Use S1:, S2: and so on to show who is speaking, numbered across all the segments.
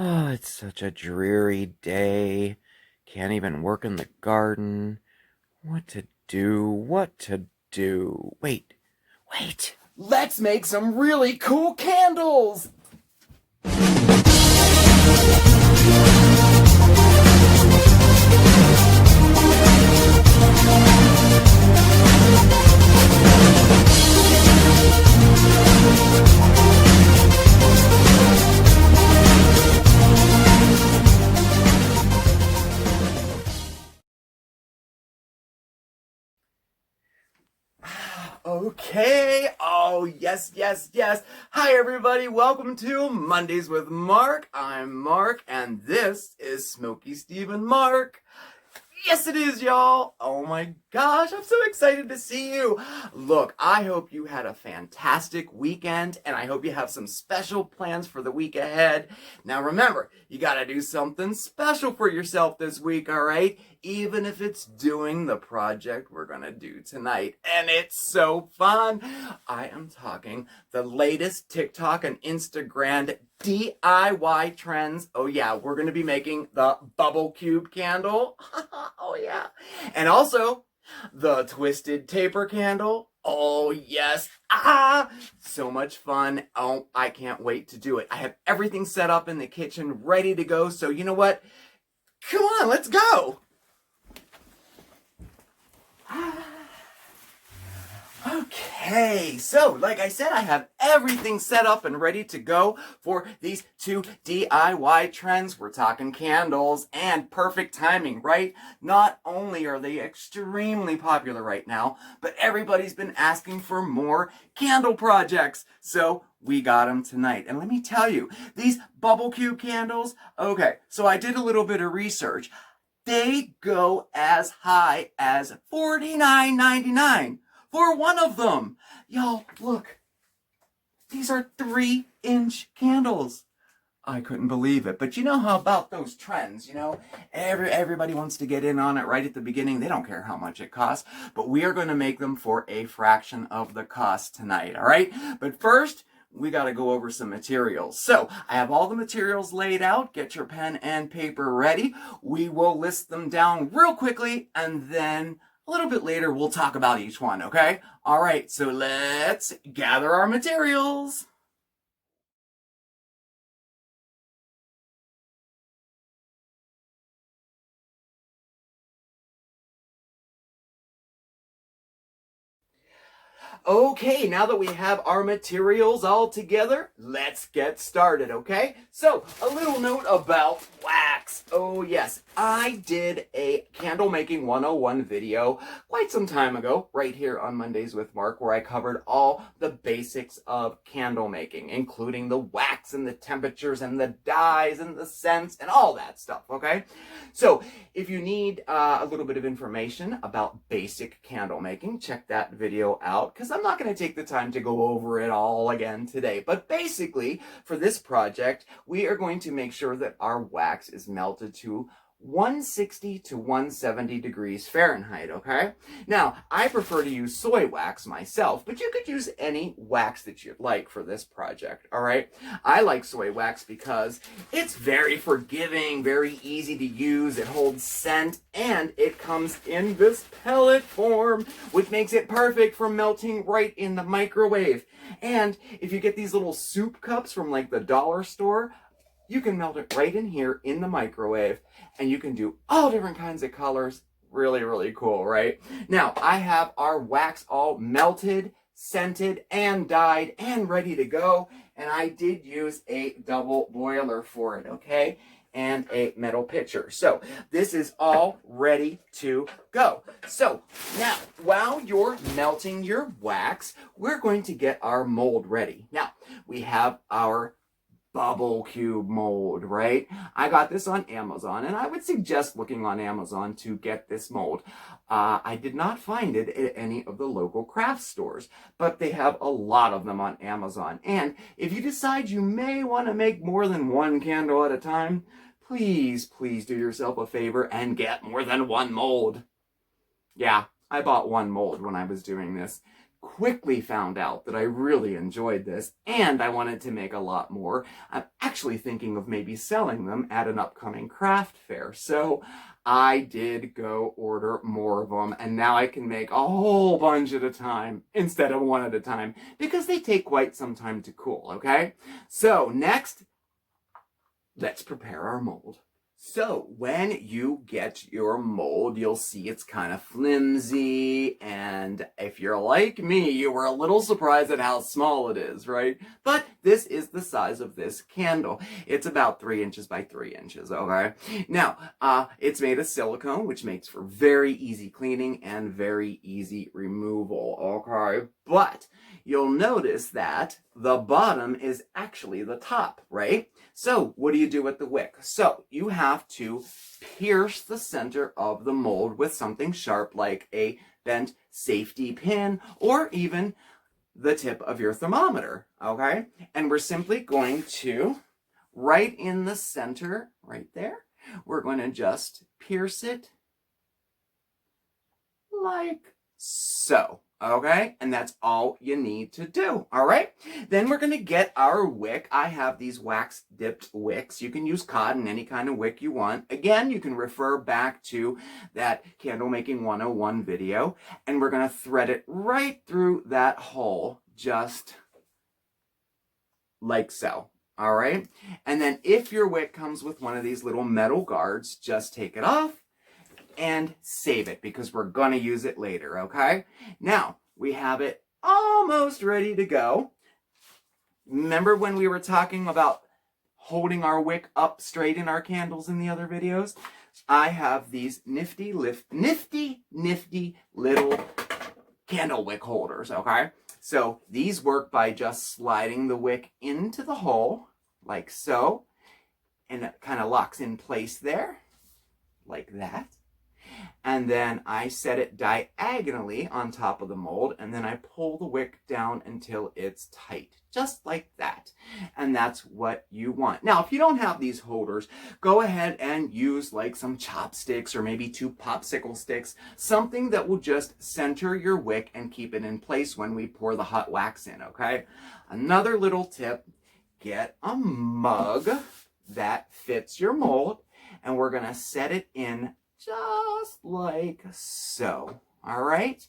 S1: Oh, it's such a dreary day. Can't even work in the garden. What to do? What to do? Wait. Let's make some really cool candles! Okay. Oh, yes. Hi, everybody. Welcome to Mondays with Mark. I'm Mark, and this is Smokey Steve and Marc. Yes, it is, y'all. Oh my gosh, I'm so excited to see you. Look, I hope you had a fantastic weekend, and I hope you have some special plans for the week ahead. Now remember, you gotta do something special for yourself this week, all right? Even if it's doing the project we're gonna do tonight. And it's so fun. I am talking the latest TikTok and Instagram DIY trends. Oh yeah, we're gonna be making the bubble cube candle. Oh yeah. And also the twisted taper candle. Oh yes. So much fun. Oh, I can't wait to do it. I have everything set up in the kitchen ready to go. So you know what? Come on, let's go. Okay, so like I said, I have everything set up and ready to go for these two DIY trends. We're talking candles, and perfect timing, right? Not only are they extremely popular right now, but everybody's been asking for more candle projects. So we got them tonight. And let me tell you, these bubble cube candles, okay, so I did a little bit of research. They go as high as $49.99 for one of them. Y'all, look. These are 3-inch candles. I couldn't believe it. But you know how about those trends, you know? Everybody wants to get in on it right at the beginning. They don't care how much it costs. But we are going to make them for a fraction of the cost tonight, all right? But first, we got to go over some materials. So I have all the materials laid out. Get your pen and paper ready. We will list them down real quickly, and then a little bit later we'll talk about each one, okay? All right, so let's gather our materials. Okay, now that we have our materials all together, let's get started, okay? So, a little note about wax. Oh yes, I did a candle making 101 video quite some time ago, right here on Mondays with Mark, where I covered all the basics of candle making, including the wax and the temperatures and the dyes and the scents and all that stuff, okay? So, if you need a little bit of information about basic candle making, check that video out, because I'm not going to take the time to go over it all again today. But basically, for this project, we are going to make sure that our wax is melted to 160 to 170 degrees Fahrenheit, okay? Now, I prefer to use soy wax myself, but you could use any wax that you'd like for this project, all right? I like soy wax because it's very forgiving, very easy to use, it holds scent, and it comes in this pellet form, which makes it perfect for melting right in the microwave. And if you get these little soup cups from like the dollar store, you can melt it right in here in the microwave, and you can do all different kinds of colors. Really, really cool, right? Now, I have our wax all melted, scented, and dyed, and ready to go. And I did use a double boiler for it, okay? And a metal pitcher. So this is all ready to go. So now, while you're melting your wax, we're going to get our mold ready. Now, we have our bubble cube mold, right? I got this on Amazon, and I would suggest looking on Amazon to get this mold. I did not find it at any of the local craft stores, but they have a lot of them on Amazon. And if you decide you may want to make more than one candle at a time, please do yourself a favor and get more than one mold. Yeah, I bought one mold when I was doing this. quickly found out that I really enjoyed this and I wanted to make a lot more. I'm actually thinking of maybe selling them at an upcoming craft fair. So I did go order more of them, and now I can make a whole bunch at a time instead of one at a time because they take quite some time to cool, okay? So next, let's prepare our mold. So when you get your mold, you'll see it's kind of flimsy, and if you're like me, you were a little surprised at how small it is, right? But this is the size of this candle. It's about 3 inches by 3 inches, okay? Now, it's made of silicone, which makes for very easy cleaning and very easy removal, okay? But you'll notice that the bottom is actually the top, right? So what do you do with the wick? So you have to pierce the center of the mold with something sharp like a bent safety pin or even the tip of your thermometer, okay? And we're simply going to, right in the center, right there, we're going to just pierce it like so. Okay, and that's all you need to do, all right? Then we're going to get our wick. I have these wax-dipped wicks. You can use cotton, any kind of wick you want. Again, you can refer back to that Candle Making 101 video, and we're going to thread it right through that hole, just like so, all right? And then if your wick comes with one of these little metal guards, just take it off and save it because we're going to use it later, okay? Now, we have it almost ready to go. Remember when we were talking about holding our wick up straight in our candles in the other videos? I have these nifty little candle wick holders, okay? So these work by just sliding the wick into the hole, like so, and it kind of locks in place there, like that. And then I set it diagonally on top of the mold, and then I pull the wick down until it's tight, just like that. And that's what you want. Now, if you don't have these holders, go ahead and use like some chopsticks or maybe 2 popsicle sticks, something that will just center your wick and keep it in place when we pour the hot wax in, okay? Another little tip, get a mug that fits your mold, and we're gonna set it in just like so, all right?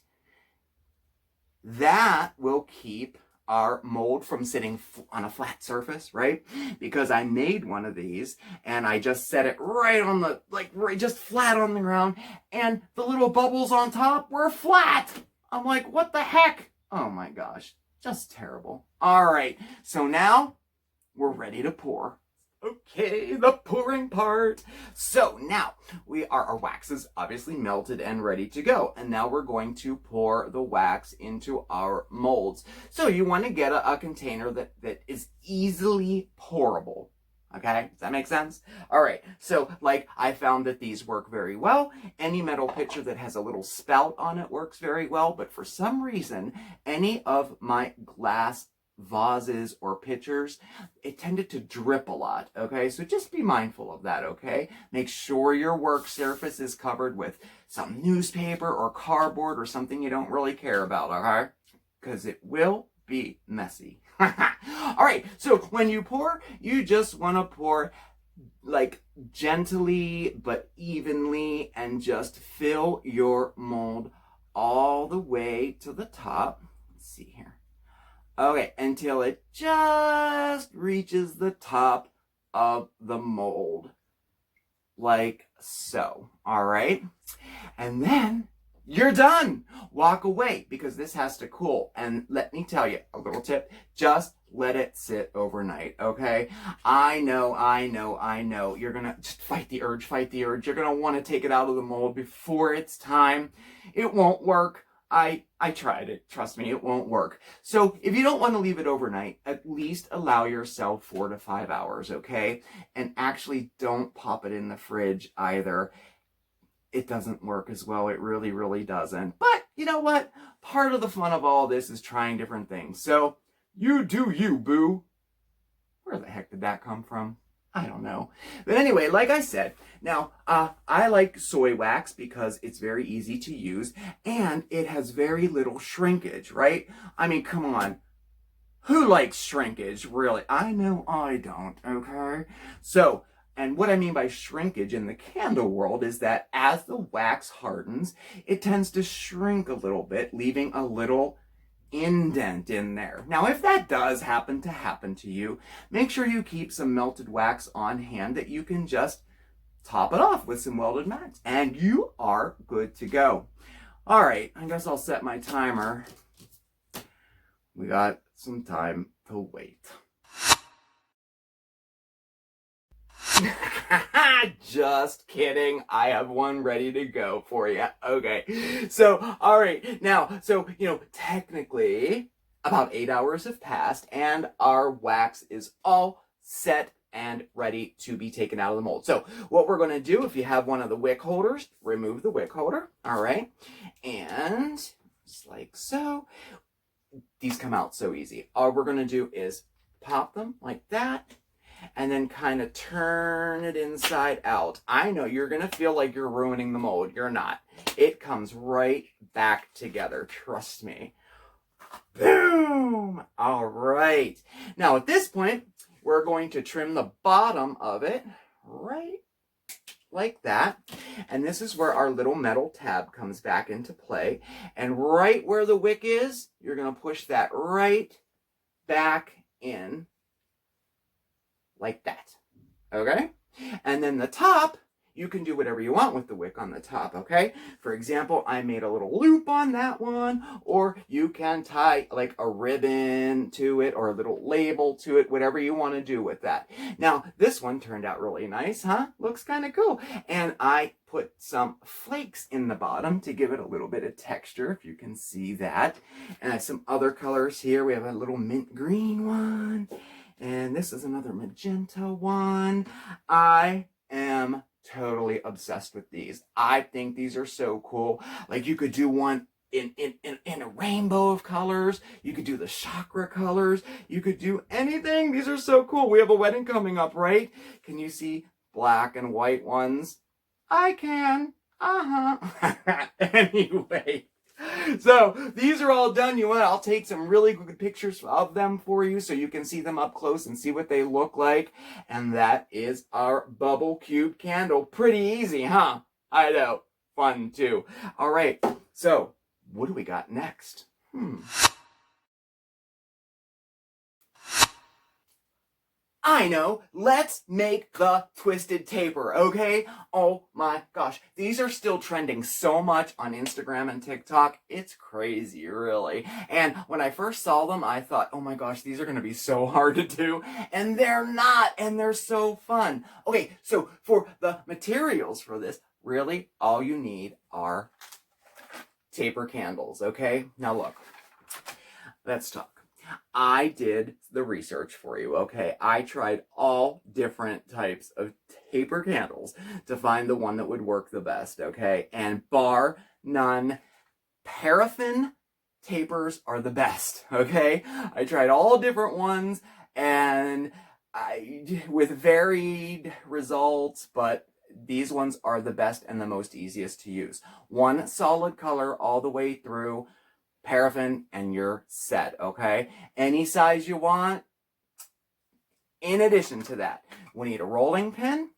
S1: That will keep our mold from sitting on a flat surface, right? Because I made one of these and I just set it right on the, just flat on the ground, and the little bubbles on top were flat. I'm like, what the heck? Oh my gosh, just terrible. All right, so now we're ready to pour. Okay, the pouring part. So now our wax is obviously melted and ready to go. And now we're going to pour the wax into our molds. So you want to get a container that is easily pourable. Okay, does that make sense? All right, so like I found that these work very well. Any metal pitcher that has a little spout on it works very well. But for some reason, any of my glass vases or pitchers, it tended to drip a lot, okay? So just be mindful of that, okay? Make sure your work surface is covered with some newspaper or cardboard or something you don't really care about, okay? Because it will be messy. All right, so when you pour, you just want to pour like gently but evenly and just fill your mold all the way to the top. Let's see here. Okay, until it just reaches the top of the mold, like so, all right? And then you're done. Walk away because this has to cool. And let me tell you, a little tip, just let it sit overnight, okay? I know. You're gonna just fight the urge. You're gonna want to take it out of the mold before it's time. It won't work. I tried it. Trust me, it won't work. So if you don't want to leave it overnight, at least allow yourself 4 to 5 hours, okay? And actually don't pop it in the fridge either. It doesn't work as well. It really, really doesn't. But you know what? Part of the fun of all this is trying different things. So you do you, boo. Where the heck did that come from? I don't know. But anyway, like I said, now I like soy wax because it's very easy to use and it has very little shrinkage, right? I mean, come on. Who likes shrinkage, really? I know I don't, okay? So, and what I mean by shrinkage in the candle world is that as the wax hardens, it tends to shrink a little bit, leaving a little indent in there. Now, if that does happen to you, make sure you keep some melted wax on hand that you can just top it off with some welded max, and you are good to go. All right, I guess I'll set my timer. We got some time to wait. Just kidding. I have one ready to go for you. Okay. So, all right. Now, technically about 8 hours have passed and our wax is all set and ready to be taken out of the mold. So what we're going to do, if you have one of the wick holders, remove the wick holder. All right. And just like so. These come out so easy. All we're going to do is pop them like that and then kind of turn it inside out. I know you're going to feel like you're ruining the mold. You're not. It comes right back together. Trust me. Boom! All right. Now at this point, we're going to trim the bottom of it right like that. And this is where our little metal tab comes back into play. And right where the wick is, you're going to push that right back in like that. Okay? And then the top, you can do whatever you want with the wick on the top, okay? For example, I made a little loop on that one, or you can tie like a ribbon to it or a little label to it, whatever you want to do with that. Now, this one turned out really nice, huh? Looks kind of cool. And I put some flakes in the bottom to give it a little bit of texture, if you can see that. And I have some other colors here. We have a little mint green one, and this is another magenta one. I am totally obsessed with these. I think these are so cool. Like you could do one in a rainbow of colors. You could do the chakra colors. You could do anything. These are so cool. We have a wedding coming up, right? Can you see black and white ones? I can. Anyway. So these are all done. I'll take some really good pictures of them for you so you can see them up close and see what they look like. And that is our bubble cube candle. Pretty easy, huh? I know. Fun too. All right. So what do we got next? I know, let's make the twisted taper, okay? Oh my gosh, these are still trending so much on Instagram and TikTok. It's crazy, really. And when I first saw them, I thought, oh my gosh, these are gonna be so hard to do. And they're not, and they're so fun. Okay, so for the materials for this, really, all you need are taper candles, okay? Now look, let's talk. I did the research for you, okay? I tried all different types of taper candles to find the one that would work the best, okay? And bar none, paraffin tapers are the best, okay? I tried all different ones and with varied results, but these ones are the best and the most easiest to use. One solid color all the way through, paraffin, and you're set, okay? Any size you want. In addition to that, we need a rolling pin,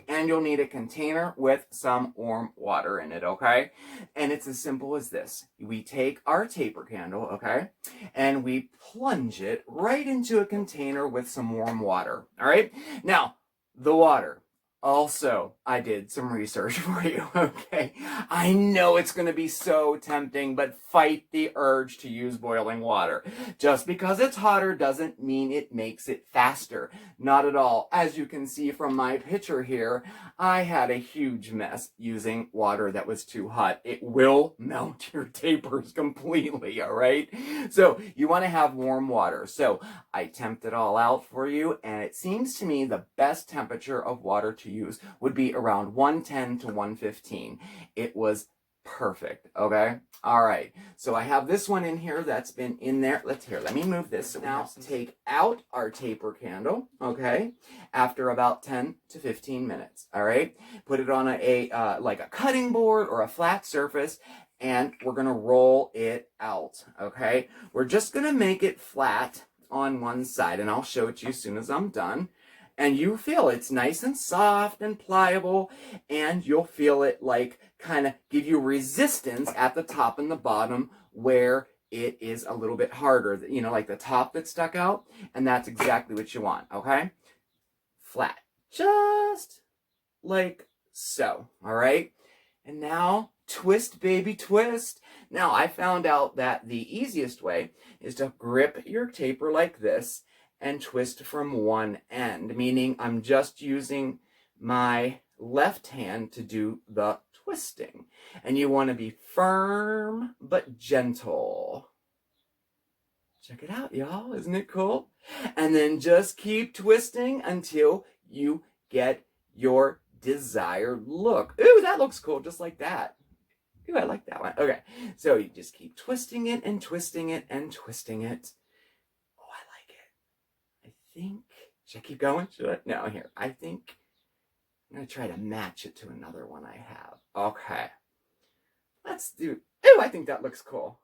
S1: and you'll need a container with some warm water in it, okay? And it's as simple as this. We take our taper candle, okay, and we plunge it right into a container with some warm water, all right? Now, the water. Also, I did some research for you, okay? I know it's going to be so tempting, but fight the urge to use boiling water. Just because it's hotter doesn't mean it makes it faster. Not at all. As you can see from my picture here, I had a huge mess using water that was too hot. It will melt your tapers completely, all right? So you want to have warm water. So I temped it all out for you, and it seems to me the best temperature of water to use would be around 110 to 115. It was Perfect, okay? All right, so I have this one in here that's been in there. Let me move this. So now take out our taper candle, okay? After about 10 to 15 minutes, all right? Put it on like a cutting board or a flat surface, and we're gonna roll it out, okay? We're just gonna make it flat on one side, and I'll show it to you as soon as I'm done. And you feel it's nice and soft and pliable, and you'll feel it like kind of give you resistance at the top and the bottom where it is a little bit harder, you know, like the top that stuck out, and that's exactly what you want, okay? Flat, just like so, all right? And now, twist, baby, twist. Now, I found out that the easiest way is to grip your taper like this and twist from one end, meaning I'm just using my left hand to do the twisting. And you want to be firm but gentle. Check it out, y'all. Isn't it cool? And then just keep twisting until you get your desired look. Ooh, that looks cool, just like that. Ooh, I like that one. Okay, so you just keep twisting it and twisting it and twisting it. Oh, I like it. I think, should I keep going? Should I? No, here. I think I'm going to try to match it to another one I have. Okay. Let's do, ooh, I think that looks cool.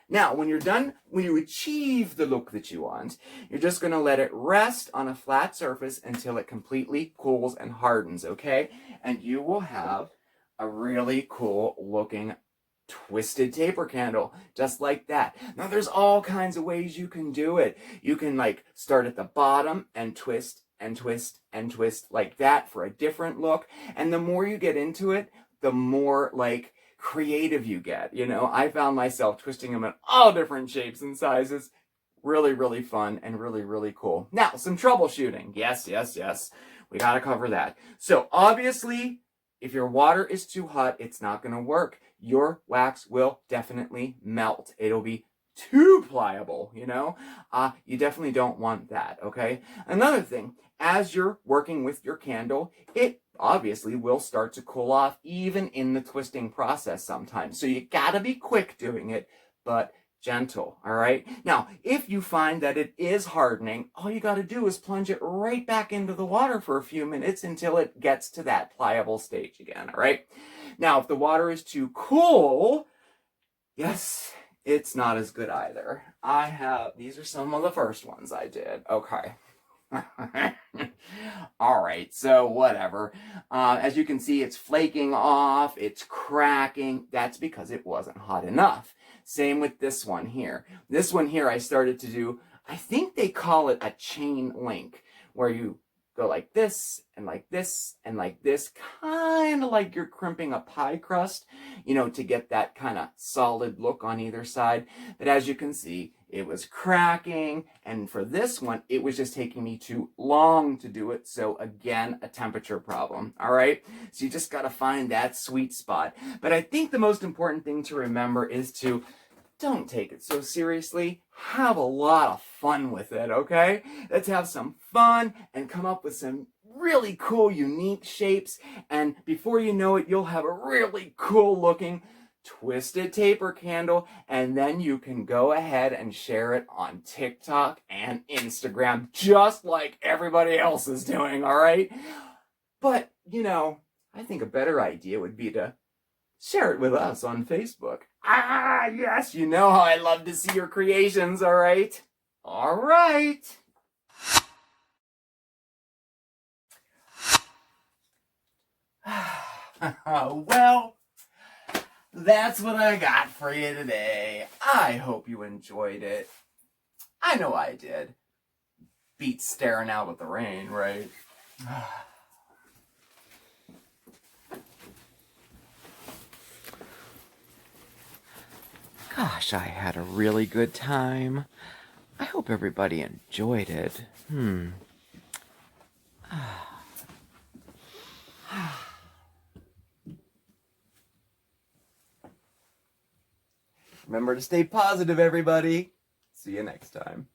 S1: Now, when you're done, when you achieve the look that you want, you're just going to let it rest on a flat surface until it completely cools and hardens, okay? And you will have a really cool looking twisted taper candle, just like that. Now, there's all kinds of ways you can do it. You can like start at the bottom and twist and twist and twist like that for a different look. And the more you get into it, the more like creative you get. You know, I found myself twisting them in all different shapes and sizes. Really, really fun and really, really cool. Now, some troubleshooting. Yes, yes, yes. We got to cover that. So obviously, if your water is too hot, it's not going to work. Your wax will definitely melt. It'll be too pliable, you know? You definitely don't want that, okay? Another thing, as you're working with your candle, it obviously will start to cool off even in the twisting process sometimes. So you gotta be quick doing it, but gentle, all right? Now, if you find that it is hardening, all you gotta do is plunge it right back into the water for a few minutes until it gets to that pliable stage again, all right? Now, if the water is too cool, yes, it's not as good either. These are some of the first ones I did. Okay. All right, so whatever. As you can see, it's flaking off, it's cracking. That's because it wasn't hot enough. Same with this one here. This one here I started to do, I think they call it a chain link, where you go like this and like this and like this, kind of like you're crimping a pie crust, you know, to get that kind of solid look on either side. But as you can see, it was cracking, and for this one, it was just taking me too long to do it. So again, a temperature problem, all right? So you just got to find that sweet spot. But I think the most important thing to remember is to don't take it so seriously. Have a lot of fun with it, okay? Let's have some fun and come up with some really cool, unique shapes. And before you know it, you'll have a really cool looking twisted taper candle, and then you can go ahead and share it on TikTok and Instagram, just like everybody else is doing, all right? But, you know, I think a better idea would be to share it with us on Facebook. Ah, yes, you know how I love to see your creations, all right? All right. Well, that's what I got for you today. I hope you enjoyed it. I know I did. Beats staring out at the rain, right? Gosh, I had a really good time. I hope everybody enjoyed it. Remember to stay positive, everybody. See you next time.